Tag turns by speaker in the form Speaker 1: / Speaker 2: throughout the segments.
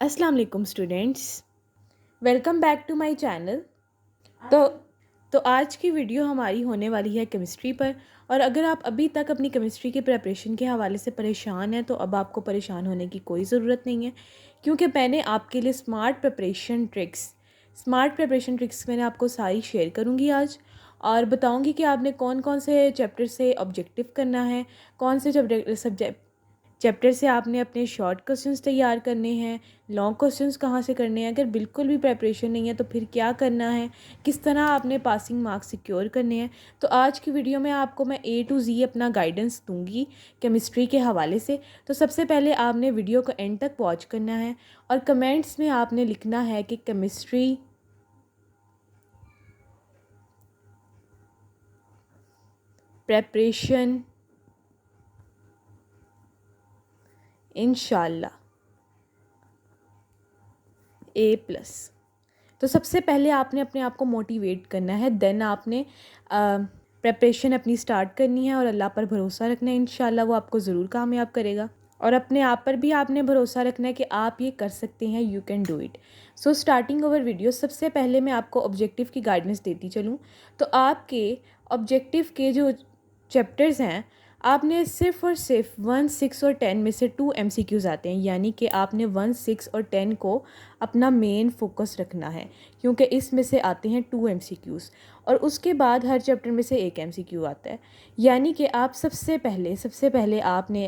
Speaker 1: अस्सलाम वालेकुम students, welcome back to my channel. तो तो आज की वीडियो हमारी होने वाली है केमिस्ट्री पर। और अगर आप अभी तक अपनी केमिस्ट्री की प्रिपरेशन के हवाले से परेशान हैं तो अब आपको परेशान होने की कोई ज़रूरत नहीं है, क्योंकि मैंने आपके लिए स्मार्ट प्रिपरेशन ट्रिक्स मैंने आपको सारी शेयर करूँगी आज। और बताऊँगी कि आपने कौन कौन से चैप्टर से ऑब्जेक्टिव करना है, कौन से सब्जेक्ट चैप्टर से आपने अपने शॉर्ट क्वेश्चंस तैयार करने हैं, लॉन्ग क्वेश्चंस कहाँ से करने हैं। अगर बिल्कुल भी प्रिपरेशन नहीं है तो फिर क्या करना है, किस तरह आपने पासिंग मार्क्स सिक्योर करने हैं। तो आज की वीडियो में आपको मैं A to Z अपना गाइडेंस दूंगी केमिस्ट्री के हवाले से। तो सबसे पहले आपने वीडियो को एंड तक वॉच करना है और कमेंट्स में आपने लिखना है कि केमिस्ट्री प्रेपरेशन इंशाल्लाह A+। तो सबसे पहले आपने अपने आप को मोटिवेट करना है, देन आपने प्रेपरेशन अपनी स्टार्ट करनी है और अल्लाह पर भरोसा रखना है। इंशाल्लाह वो आपको ज़रूर कामयाब करेगा। और अपने आप पर भी आपने भरोसा रखना है कि आप ये कर सकते हैं, you can do it. So starting over video, सबसे पहले मैं आपको ऑब्जेक्टिव की गाइडेंस देती चलूँ। तो आपके ऑब्जेक्टिव के जो चैप्टर्स हैं, आपने सिर्फ और सिर्फ 1, 6 और 10 में से 2 MCQs आते हैं, यानी कि आपने 1, 6 और 10 को अपना मेन फोकस रखना है, क्योंकि इसमें से आते हैं 2 MCQs और उसके बाद हर चैप्टर में से एक MCQ आता है। यानी कि आप सबसे पहले आपने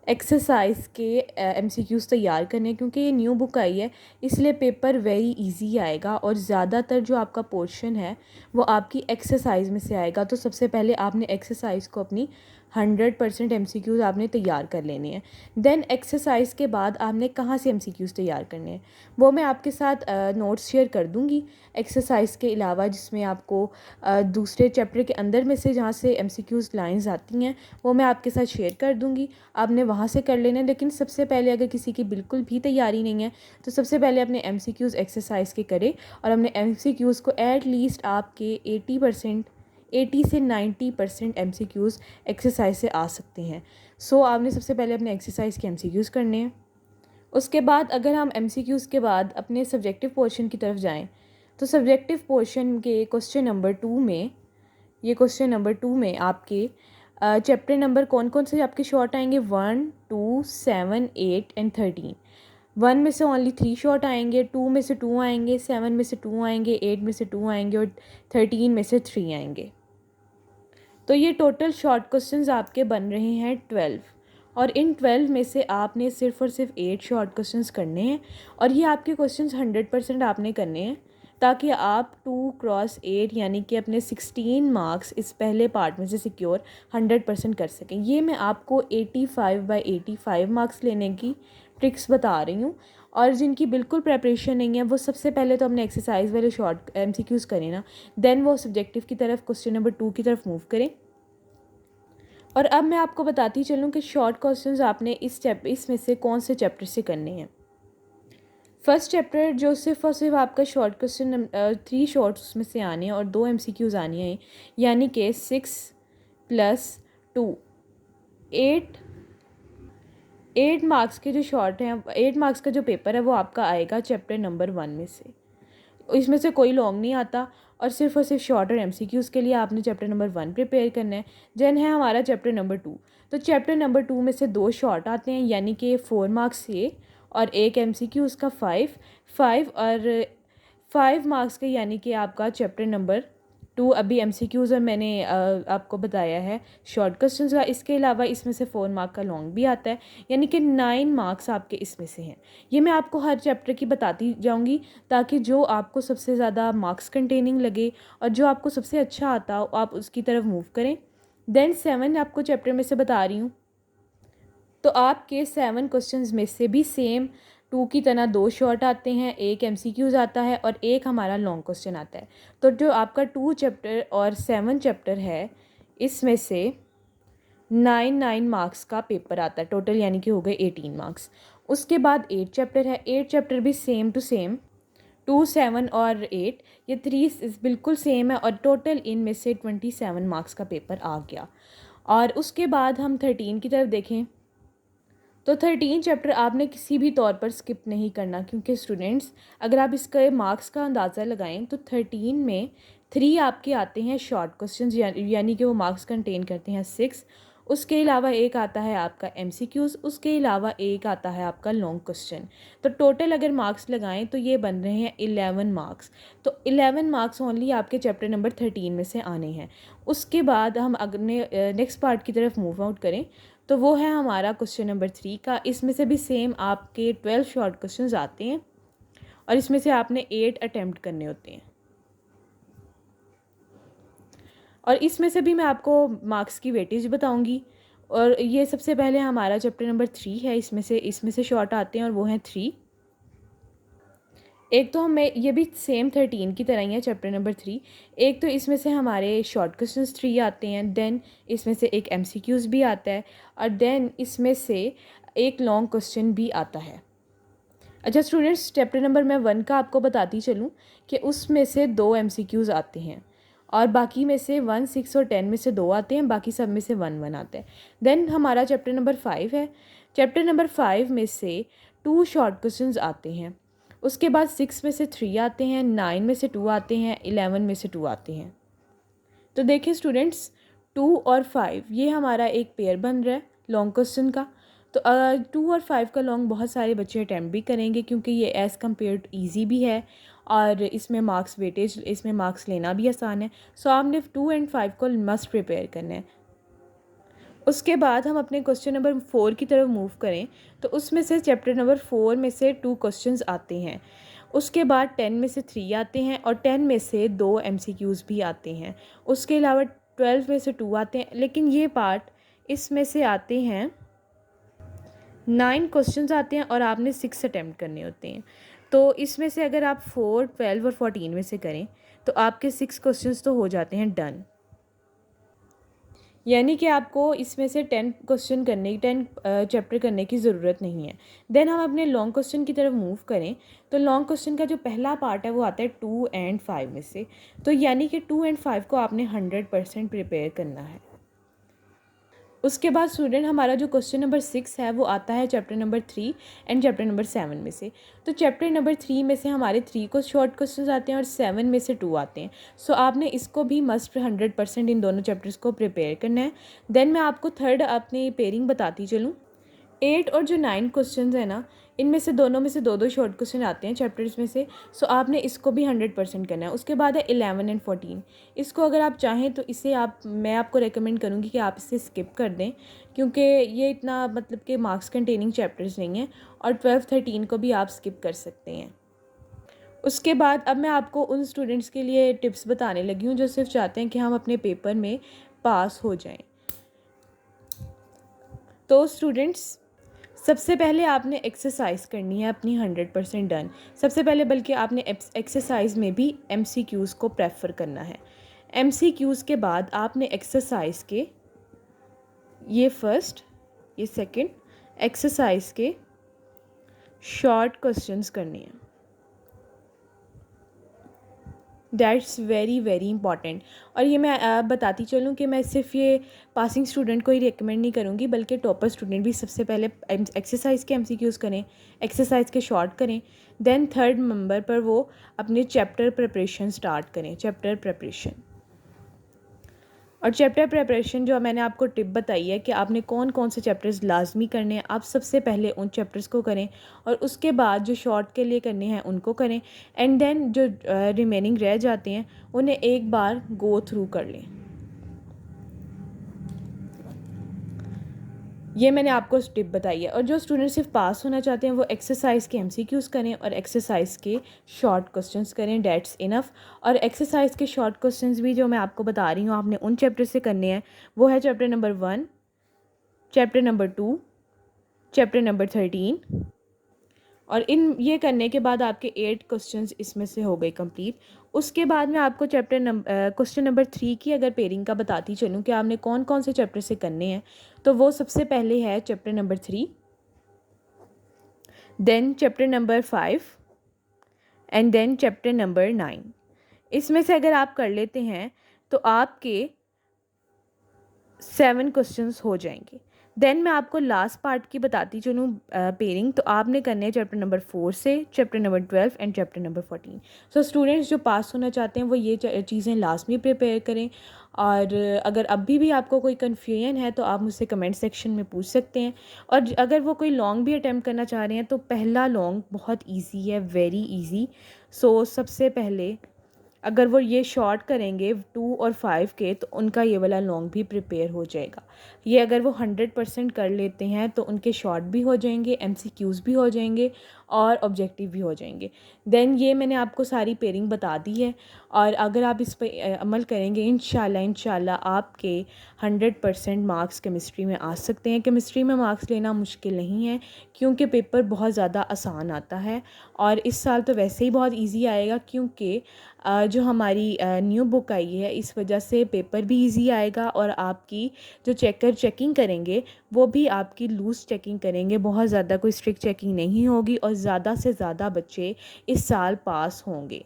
Speaker 1: एक्सरसाइज के MCQs तैयार करने, क्योंकि ये न्यू बुक आई है इसलिए पेपर वेरी इजी आएगा और ज़्यादातर जो आपका पोर्शन है वो आपकी एक्सरसाइज में से आएगा। तो सबसे पहले आपने एक्सरसाइज को अपनी 100% MCQs आपने तैयार कर लेने हैं। देन एक्सरसाइज के बाद आपने कहाँ से MCQs तैयार करने हैं वो मैं आपके साथ नोट्स शेयर कर दूँगी एक्सरसाइज के अलावा, जिसमें आपको दूसरे चैप्टर के अंदर में से जहाँ से MCQs लाइंस आती हैं वो मैं आपके साथ शेयर कर दूँगी, आपने वहाँ से कर लेना है। लेकिन सबसे पहले अगर किसी की बिल्कुल भी तैयारी नहीं है तो सबसे पहले अपने MCQs एक्सरसाइज के करें और अपने MCQs को एट लीस्ट आपके 80 से 90% MCQs एक्सरसाइज से आ सकते हैं। सो आपने सबसे पहले अपने एक्सरसाइज के MCQs करने हैं। उसके बाद अगर हम MCQs के बाद अपने सब्जेक्टिव पोर्शन की तरफ जाएं तो सब्जेक्टिव पोर्शन के क्वेश्चन नंबर टू में आपके चैप्टर नंबर कौन कौन से आपके शॉर्ट आएंगे, 1, 2, 7, 8 एंड 13। 1 में से ओनली 3 शॉर्ट आएंगे, 2 में से 2 आएंगे, 7 में से 2 आएंगे, 8 में से 2 आएंगे और 13 में से 3 आएंगे। तो ये टोटल शॉर्ट क्वेश्चंस आपके बन रहे हैं 12। और इन 12 में से आपने सिर्फ और सिर्फ 8 शॉर्ट क्वेश्चंस करने हैं और ये आपके क्वेश्चंस 100% आपने करने हैं, ताकि आप 2x8 यानी कि अपने 16 मार्क्स इस पहले पार्ट में से सिक्योर 100% कर सकें। ये मैं आपको 85/85 मार्क्स लेने की ट्रिक्स बता रही हूँ। और जिनकी बिल्कुल प्रेपरेशन नहीं है वो सबसे पहले तो अपने एक्सरसाइज वाले शॉर्ट MCQs करें ना, देन वो सब्जेक्टिव की तरफ क्वेश्चन नंबर 2 की तरफ मूव करें। और अब मैं आपको बताती चलूँ कि शॉर्ट क्वेश्चंस आपने इसमें से कौन से चैप्टर से करने हैं। फर्स्ट चैप्टर जो सिर्फ और सिर्फ आपका शॉर्ट क्वेश्चन 3 शॉर्ट्स उसमें से आने हैं और 2 MCQs आने हैं, यानी कि 6+2 8 मार्क्स के जो शॉर्ट हैं, 8 मार्क्स का जो पेपर है वो आपका आएगा चैप्टर नंबर 1 में से। इसमें से कोई लॉन्ग नहीं आता और सिर्फ शॉर्ट और MCQs के लिए आपने चैप्टर नंबर 1 प्रिपेयर करना है। देन है हमारा चैप्टर नंबर 2। तो चैप्टर नंबर 2 में से 2 शॉर्ट आते हैं, यानी कि 4 मार्क्स से और एक MCQ उसका 5 और 5 मार्क्स के, यानी कि आपका चैप्टर नंबर 2 अभी MCQs और मैंने आपको बताया है शॉर्ट क्वेश्चंस का। इसके अलावा इसमें से 4 मार्क का लॉन्ग भी आता है, यानी कि 9 मार्क्स आपके इसमें से हैं। ये मैं आपको हर चैप्टर की बताती जाऊंगी ताकि जो आपको सबसे ज़्यादा मार्क्स कंटेनिंग लगे और जो आपको सबसे अच्छा आता हो आप उसकी तरफ मूव करें। देन 7 आपको चैप्टर में से बता रही हूँ। तो आपके 7 क्वेश्चंस में से भी सेम 2 की तरह 2 शॉर्ट आते हैं, एक MCQs आता है और एक हमारा लॉन्ग क्वेश्चन आता है। तो जो आपका 2 चैप्टर और 7 चैप्टर है इसमें से 9 मार्क्स का पेपर आता है टोटल, यानी कि हो गए 18 मार्क्स। उसके बाद 8 चैप्टर है, 8 चैप्टर भी सेम टू सेम 2, 7 और 8 ये 3 बिल्कुल सेम है और टोटल इनमें से 27 मार्क्स का पेपर आ गया। और उसके बाद हम 13 की तरफ देखें तो 13 चैप्टर आपने किसी भी तौर पर स्किप नहीं करना, क्योंकि स्टूडेंट्स अगर आप इसके मार्क्स का अंदाज़ा लगाएं तो 13 में 3 आपके आते हैं शॉर्ट क्वेश्चंस, यानी कि वो मार्क्स कंटेन करते हैं 6। उसके अलावा एक आता है आपका MCQs, उसके अलावा एक आता है आपका लॉन्ग क्वेश्चन। तो टोटल अगर मार्क्स लगाएं तो ये बन रहे हैं 11 मार्क्स। तो 11 मार्क्स ओनली आपके चैप्टर नंबर 13 में से आने हैं। उसके बाद हम अगले नेक्स्ट पार्ट की तरफ मूव आउट करें तो वो है हमारा क्वेश्चन नंबर 3 का। इसमें से भी सेम आपके 12 शॉर्ट क्वेश्चंस आते हैं और इसमें से आपने 8 अटैम्प्ट करने होते हैं। और इसमें से भी मैं आपको मार्क्स की वेटेज बताऊंगी। और ये सबसे पहले हमारा चैप्टर नंबर 3 है, इसमें से शॉर्ट आते हैं और वो हैं 3। एक तो हमें ये भी सेम 13 की तरह ही है चैप्टर नंबर 3। एक तो इसमें से हमारे शॉर्ट क्वेश्चंस 3 आते हैं, देन इसमें से एक MCQs भी आता है और देन इसमें से एक लॉन्ग क्वेश्चन भी आता है। अच्छा स्टूडेंट्स, चैप्टर नंबर मैं 1 का आपको बताती चलूँ कि उसमें से 2 MCQs आते हैं और बाकी में से 1, 6 और 10 में से 2 आते हैं, बाकी सब में से 1, 1 आता है। देन हमारा चैप्टर नंबर 5 है। चैप्टर नंबर 5 में से 2 शॉर्ट क्वेश्चंस आते हैं। उसके बाद 6 में से 3 आते हैं, 9 में से 2 आते हैं, 11 में से 2 आते हैं। तो देखिए स्टूडेंट्स, 2 और 5 ये हमारा एक पेयर बन रहा है लॉन्ग क्वेश्चन का। तो 2 और 5 का लॉन्ग बहुत सारे बच्चे अटैम्प्ट भी करेंगे, क्योंकि ये एज़ कम्पेयर टू ईजी भी है और इसमें मार्क्स लेना भी आसान है। सो आपने 2 एंड 5 को मस्ट प्रिपेयर करना है। उसके बाद हम अपने क्वेश्चन नंबर 4 की तरफ मूव करें तो उसमें से चैप्टर नंबर 4 में से 2 क्वेश्चंस आते हैं। उसके बाद 10 में से 3 आते हैं और 10 में से 2 MCQs भी आते हैं। उसके अलावा 12 में से 2 आते हैं, लेकिन ये पार्ट इसमें से आते हैं 9 क्वेश्चंस आते हैं और आपने 6 अटैम्प्ट करने होते हैं। तो इसमें से अगर आप 4, 12 और 14 में से करें तो आपके 6 क्वेश्चंस तो हो जाते हैं डन। यानी कि आपको इसमें से 10 चैप्टर करने की ज़रूरत नहीं है। देन हम अपने लॉन्ग क्वेश्चन की तरफ मूव करें तो लॉन्ग क्वेश्चन का जो पहला पार्ट है वो आता है 2 एंड 5 में से। तो यानी कि 2 एंड 5 को आपने 100% प्रिपेयर करना है। उसके बाद स्टूडेंट हमारा जो क्वेश्चन नंबर 6 है वो आता है chapter number 3 and chapter number 7 में से। तो चैप्टर नंबर 3 में से हमारे 3 को शॉर्ट क्वेश्चंस आते हैं और 7 में से 2 आते हैं। सो आपने इसको भी मस्ट 100% इन दोनों चैप्टर्स को प्रिपेयर करना है। देन मैं आपको थर्ड अपनी पेयरिंग बताती चलूँ। 8 और जो 9 क्वेश्चंस है ना, इनमें से दोनों में से 2-2 शॉर्ट क्वेश्चन आते हैं चैप्टर्स में से। सो आपने इसको भी 100% करना है। उसके बाद है 11 एंड 14। इसको अगर आप चाहें तो मैं आपको रेकमेंड करूँगी कि आप इसे स्किप कर दें, क्योंकि ये इतना मतलब कि मार्क्स कंटेनिंग चैप्टर्स नहीं हैं। और 12, 13 को भी आप स्किप कर सकते हैं। उसके बाद अब मैं आपको उन स्टूडेंट्स के लिए टिप्स बताने लगी हूँ जो सिर्फ चाहते हैं कि हम अपने पेपर में पास हो जाएं। तो स्टूडेंट्स, सबसे पहले आपने एक्सरसाइज करनी है अपनी 100% डन। सबसे पहले बल्कि आपने एक्सरसाइज में भी MCQs को प्रेफर करना है। MCQs के बाद आपने एक्सरसाइज के ये फर्स्ट, ये सेकंड एक्सरसाइज के शॉर्ट क्वेश्चंस करने हैं। That's very very important. और ये मैं बताती चलूँ कि मैं सिर्फ ये पासिंग स्टूडेंट को ही रिकमेंड नहीं करूँगी, बल्कि टॉपर स्टूडेंट भी सबसे पहले एक्सरसाइज के MCQs करें, एक्सरसाइज के शॉर्ट करें। देन थर्ड नंबर पर वो अपने चैप्टर प्रिपरेशन स्टार्ट करें, चैप्टर प्रिपरेशन। और चैप्टर प्रिपरेशन जो मैंने आपको टिप बताई है कि आपने कौन कौन से चैप्टर्स लाजमी करने हैं, आप सबसे पहले उन चैप्टर्स को करें और उसके बाद जो शॉर्ट के लिए करने हैं उनको करें। एंड देन जो रिमेनिंग रह जाते हैं उन्हें एक बार गो थ्रू कर लें। ये मैंने आपको टिप बताई है। और जो स्टूडेंट सिर्फ पास होना चाहते हैं वो एक्सरसाइज के MCQs करें और एक्सरसाइज के शॉर्ट क्वेश्चंस करें, डेट्स इनफ। और एक्सरसाइज के शॉर्ट क्वेश्चंस भी जो मैं आपको बता रही हूँ आपने उन चैप्टर से करने हैं। वो है chapter number 1, chapter number 2, chapter number 13। और इन ये करने के बाद आपके 8 क्वेश्चंस इसमें से हो गए कंप्लीट। उसके बाद मैं आपको क्वेश्चन नंबर 3 की अगर पेयरिंग का बताती चलूँ कि आपने कौन कौन से चैप्टर से करने हैं। तो वो सबसे पहले है chapter number 3, then chapter number 5 and then chapter number 9। इसमें से अगर आप कर लेते हैं तो आपके 7 क्वेश्चंस हो जाएंगे। देन मैं आपको लास्ट पार्ट की बताती चलूँ पेयरिंग। तो आपने करने हैं चैप्टर नंबर 4 से chapter number 12 and chapter number 14। So students जो पास होना चाहते हैं वो ये चीज़ें लास्ट में प्रिपेयर करें। और अगर अभी भी आपको कोई कन्फ्यूजन है तो आप मुझसे कमेंट सेक्शन में पूछ सकते हैं। और अगर वो कोई लॉन्ग भी अटैम्प्ट करना चाह रहे हैं तो पहला लॉन्ग बहुत ईजी है, वेरी ईजी। सो सबसे पहले अगर वो ये शॉर्ट करेंगे 2 और 5 के तो उनका ये वाला लॉन्ग भी प्रिपेयर हो जाएगा। ये अगर वो 100% कर लेते हैं तो उनके शॉर्ट भी हो जाएंगे, एमसीक्यूज़ भी हो जाएंगे और ऑब्जेक्टिव भी हो जाएंगे। देन ये मैंने आपको सारी पेयरिंग बता दी है और अगर आप इस पर अमल करेंगे इंशाल्लाह आपके 100% मार्क्स केमिस्ट्री में आ सकते हैं। केमिस्ट्री में मार्क्स लेना मुश्किल नहीं है क्योंकि पेपर बहुत ज़्यादा आसान आता है और इस साल तो वैसे ही बहुत ईजी आएगा क्योंकि जो हमारी न्यू बुक आई है इस वजह से पेपर भी इजी आएगा और आपकी जो चेकिंग करेंगे वो भी आपकी लूज़ चेकिंग करेंगे, बहुत ज़्यादा कोई स्ट्रिक्ट चेकिंग नहीं होगी और ज़्यादा से ज़्यादा बच्चे इस साल पास होंगे।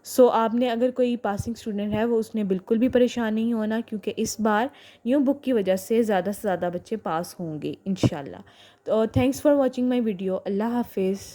Speaker 1: सो आपने अगर कोई पासिंग स्टूडेंट है वो उसने बिल्कुल भी परेशान नहीं होना क्योंकि इस बार न्यू बुक की वजह से ज़्यादा से ज़्यादा बच्चे पास होंगे इंशाल्लाह। तो thanks for watching my video. अल्लाह हाफिज़।